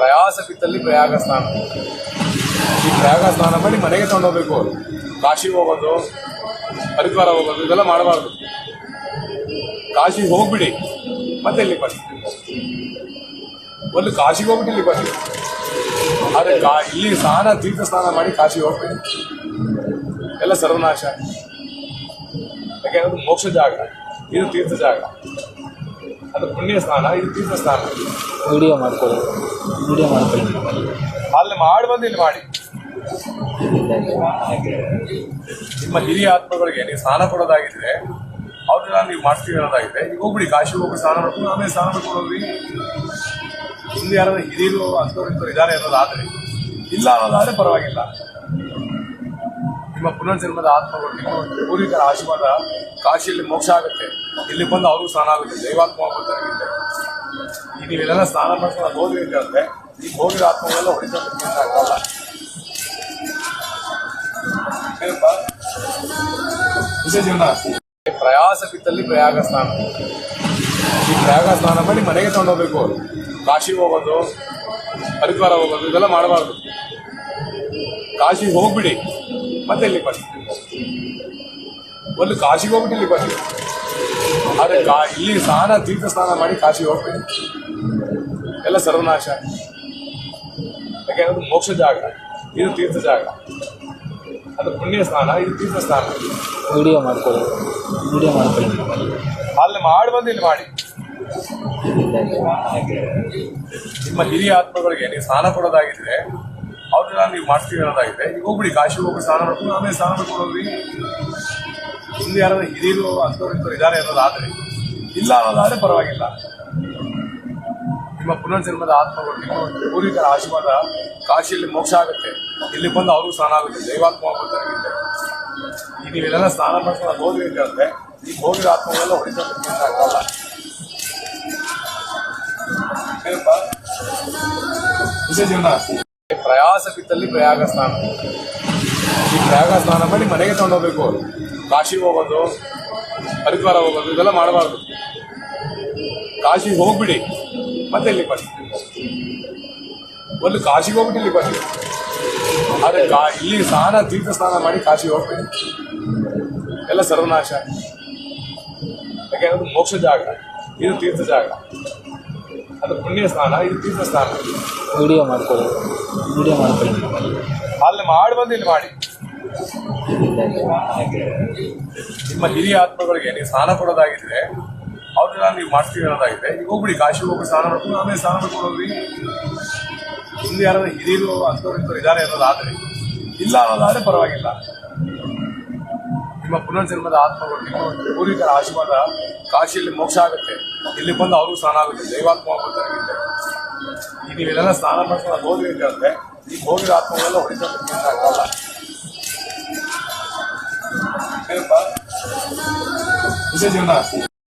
ಪ್ರಯಾಸ ಬಿತ್ತಲ್ಲಿ ಪ್ರಯಾಗ ಸ್ನಾನ. ಈ ಪ್ರಯಾಗ ಸ್ನಾನ ಮಾಡಿ ಮನೆಗೆ ತಗೊಂಡೋಗ್ಬೇಕು. ಕಾಶಿ ಹೋಗೋದು, ಹರಿದ್ವಾರ ಹೋಗೋದು ಇದೆಲ್ಲ ಮಾಡಬಾರ್ದು. ಕಾಶಿಗೆ ಹೋಗ್ಬಿಡಿ, ಮತ್ತೆ ಇಲ್ಲಿ ಬನ್ನಿ. ಒಂದು ಕಾಶಿಗೆ ಹೋಗ್ಬಿಟ್ಟು ಇಲ್ಲಿ ಬನ್ನಿ. ಆದರೆ ಇಲ್ಲಿ ಸ್ನಾನ, ತೀರ್ಥ ಸ್ನಾನ ಮಾಡಿ ಕಾಶಿಗೆ ಹೋಗ್ಬೇಡಿ, ಎಲ್ಲ ಸರ್ವನಾಶ. ಯಾಕೆಂದ್ರೆ ಮೋಕ್ಷ ಜಾಗ, ಇದು ತೀರ್ಥ ಜಾಗ. ಅದು ಪುಣ್ಯ ಸ್ನಾನ, ಇದು ತೀರ್ಥ ಸ್ನಾನ. ವಿಡಿಯೋ ಮಾಡ್ಕೊಳ್ಳಿ. ಅಲ್ಲಿ ಮಾಡಿ ಬಂದು ಇಲ್ಲಿ ಮಾಡಿ. ನಿಮ್ಮ ಹಿರಿಯ ಆತ್ಮಗಳಿಗೆ ನೀವು ಸ್ನಾನ ಕೊಡೋದಾಗಿದ್ರೆ ಅವ್ರನ್ನ ನೀವು ಮಾಡ್ತೀವಿ ಅನ್ನೋದಾಗಿದೆ, ಈಗ ಹೋಗ್ಬಿಡಿ ಕಾಶಿ ಹೋಗಿ ಸ್ನಾನ ಮಾಡ್ಕೊಂಡು ಆಮೇಲೆ ಸ್ನಾನ ಮಾಡ್ಕೊಂಡು ಹೋಗ್ರಿ. ಹಿಂದೆ ಯಾರಾದ್ರೂ ಹಿರಿಯರು ಅಂಥವ್ರು ಇದ್ದಾರೆ ಅನ್ನೋದಾದ್ರೆ, ಇಲ್ಲ ಅನ್ನೋದಾದ್ರೆ ಪರವಾಗಿಲ್ಲ. ನಿಮ್ಮ ಪುನರ್ಜನ್ಮದ ಆತ್ಮಗಳು, ನಿಮ್ಮ ಪೂರ್ವಿಕರ ಆಶೀರ್ವಾದ, ಕಾಶಿಯಲ್ಲಿ ಮೋಕ್ಷ ಆಗುತ್ತೆ, ಇಲ್ಲಿ ಬಂದು ಅವ್ರಿಗೂ ಸ್ನಾನ ಆಗುತ್ತೆ, ದೈವಾತ್ಮ ಆಗುತ್ತಾರೆ. ಈಗ ನೀವೆಲ್ಲ ಸ್ನಾನ ಮಾಡ್ಕೊಂಡು ಹೋದ್ರಿ ಅಂತಂದ್ರೆ ಈಗ ಹೋಗಿರೋ ಆತ್ಮಗಳೆಲ್ಲ ಹೊಡಿತಾ ಆಗಲ್ಲ. ಪ್ರಯಾಸ ಬಿತ್ತಲ್ಲಿ ಪ್ರಯಾಗ ಸ್ನಾನ. ಈ ಪ್ರಯಾಗ ಸ್ನಾನ ಮಾಡಿ ಮನೆಗೆ ತಗೊಂಡೋಗ್ಬೇಕು. ಕಾಶಿಗೆ ಹೋಗೋದು, ಹರಿದ್ವಾರ ಹೋಗೋದು ಇದೆಲ್ಲ ಮಾಡಬಾರ್ದು. ಕಾಶಿಗೆ ಹೋಗ್ಬಿಡಿ, ಮತ್ತೆ ಇಲ್ಲಿ ಬನ್ನಿ. ಒಂದು ಕಾಶಿಗೆ ಹೋಗ್ಬಿಟ್ಟು ಇಲ್ಲಿ ಬನ್ನಿ. ಆದರೆ ಇಲ್ಲಿ ಸ್ನಾನ, ತೀರ್ಥ ಸ್ನಾನ ಮಾಡಿ ಕಾಶಿಗೆ ಹೋಗ್ಬೇಡಿ, ಎಲ್ಲ ಸರ್ವನಾಶ. ಯಾಕೆಂದ್ರೆ ಮೋಕ್ಷ ಜಾಗ, ಇದು ತೀರ್ಥ ಜಾಗ. ಅದು ಪುಣ್ಯ ಸ್ನಾನ, ಇದು ತೀರ್ಥ ಸ್ನಾನ. ವಿಡಿಯೋ ಮಾಡ್ಕೊಳ್ಳಿ. ಅಲ್ಲಿ ಮಾಡಿ ಬಂದು ಇಲ್ಲಿ ಮಾಡಿ. ನಿಮ್ಮ ಹಿರಿಯ ಆತ್ಮಗಳಿಗೆ ನೀವು ಸ್ನಾನ ಕೊಡೋದಾಗಿದ್ರೆ ಅವ್ರನ್ನ ನೀವು ಮಾಡ್ತೀವಿ ಅನ್ನೋದಾಗಿದೆ, ಈಗ ಹೋಗ್ಬಿಡಿ ಕಾಶಿ ಹೋಗಿ ಸ್ನಾನ ಮಾಡ್ಕೊಂಡು ಆಮೇಲೆ ಸ್ನಾನ ಮಾಡ್ಕೊಂಡು ಹೋಗ್ರಿ. ಹಿಂದೆ ಯಾರಾದ್ರೂ ಹಿರಿಯರು ಅಂಥವ್ರು ಇದ್ದಾರೆ ಅನ್ನೋದಾದ್ರೆ, ಇಲ್ಲ ಅನ್ನೋದಾದ್ರೆ ಪರವಾಗಿಲ್ಲ. ನಿಮ್ಮ ಪುನರ್ಜನ್ಮದ ಆತ್ಮಗಳು, ನಿಮ್ಮ ಪೂರ್ವಿಕರ ಆಶೀರ್ವಾದ, ಕಾಶಿಯಲ್ಲಿ ಮೋಕ್ಷ ಆಗುತ್ತೆ, ಇಲ್ಲಿ ಬಂದು ಅವ್ರಿಗೂ ಸ್ನಾನ ಆಗುತ್ತೆ, ದೈವಾತ್ಮ ಆಗುತ್ತಾರೆ. ಈಗ ನೀವೆಲ್ಲ ಸ್ನಾನ ಮಾಡ್ಕೊಂಡು ಹೋದ್ರಿ ಅಂತಂದ್ರೆ ಈಗ ಹೋಗಿರೋ ಆತ್ಮಗಳೆಲ್ಲ ಹೊಡಿತಾ ಆಗಲ್ಲ. ಪ್ರಯಾಸ ಬಿತ್ತಲ್ಲಿ ಪ್ರಯಾಗ ಸ್ನಾನ. ಈ ಪ್ರಯಾಗ ಸ್ನಾನ ಮಾಡಿ ಮನೆಗೆ ತಗೊಂಡೋಗ್ಬೇಕು. ಕಾಶಿಗೆ ಹೋಗೋದು, ಹರಿದ್ವಾರ ಹೋಗೋದು ಇದೆಲ್ಲ ಮಾಡಬಾರ್ದು. ಕಾಶಿಗೆ ಹೋಗ್ಬಿಡಿ, ಮತ್ತೆ ಇಲ್ಲಿ ಬನ್ನಿ. ಒಂದು ಕಾಶಿಗೆ ಹೋಗ್ಬಿಟ್ಟು ಇಲ್ಲಿ ಬನ್ನಿ. ಆದರೆ ಇಲ್ಲಿ ಸ್ನಾನ, ತೀರ್ಥ ಸ್ನಾನ ಮಾಡಿ ಕಾಶಿಗೆ ಹೋಗ್ಬೇಡಿ, ಎಲ್ಲ ಸರ್ವನಾಶ. ಯಾಕೆಂದ್ರೆ ಮೋಕ್ಷ ಜಾಗ, ಇದು ತೀರ್ಥ ಜಾಗ. ಅದು ಪುಣ್ಯ ಸ್ನಾನ, ಇದು ತೀರ್ಥ ಸ್ನಾನ. ವಿಡಿಯೋ ಮಾಡ್ಕೊಳ್ಳಿ. ಅಲ್ಲಿ ಮಾಡಿ ಬಂದು ಇಲ್ಲಿ ಮಾಡಿ. ನಿಮ್ಮ ಹಿರಿಯ ಆತ್ಮಗಳಿಗೆ ನೀವು ಸ್ನಾನ ಕೊಡೋದಾಗಿದ್ರೆ ಅವ್ರನ್ನ ನೀವು ಮಾಡ್ತೀವಿ ಅನ್ನೋದಾಗಿದೆ, ಈಗ ಹೋಗ್ಬಿಡಿ ಕಾಶಿ ಹೋಗಿ ಸ್ನಾನ ಮಾಡ್ಕೊಂಡು ಆಮೇಲೆ ಸ್ನಾನ ಮಾಡ್ಕೊಂಡು ಹೋಗ್ರಿ. ಹಿಂದೆ ಯಾರಾದ್ರೂ ಹಿರಿಯರು ಅಂಥವ್ರು ಇದ್ದಾರೆ ಅನ್ನೋದಾದ್ರೆ, ಇಲ್ಲ ಅನ್ನೋದಾದ್ರೆ ಪರವಾಗಿಲ್ಲ. ನಿಮ್ಮ ಪುನರ್ಜನ್ಮದ ಆತ್ಮಗಳು, ನಿಮ್ಮ ಪೂರ್ವಿಕರ ಆಶೀರ್ವಾದ, ಕಾಶಿಯಲ್ಲಿ ಮೋಕ್ಷ ಆಗುತ್ತೆ, ಇಲ್ಲಿ ಬಂದು ಅವ್ರಿಗೂ ಸ್ನಾನ ಆಗುತ್ತೆ, ದೈವಾತ್ಮ ಆಗುತ್ತಾರೆ. ಈಗ ನೀವೆಲ್ಲ ಸ್ನಾನ ಮಾಡ್ಕೊಂಡು ಹೋದ್ರಿ ಅಂತಂದ್ರೆ ಈಗ ಹೋಗಿರೋ ಆತ್ಮಗಳೆಲ್ಲ ಹೊಡಿತಾ ಆಗಲ್ಲ. ಜೀವನ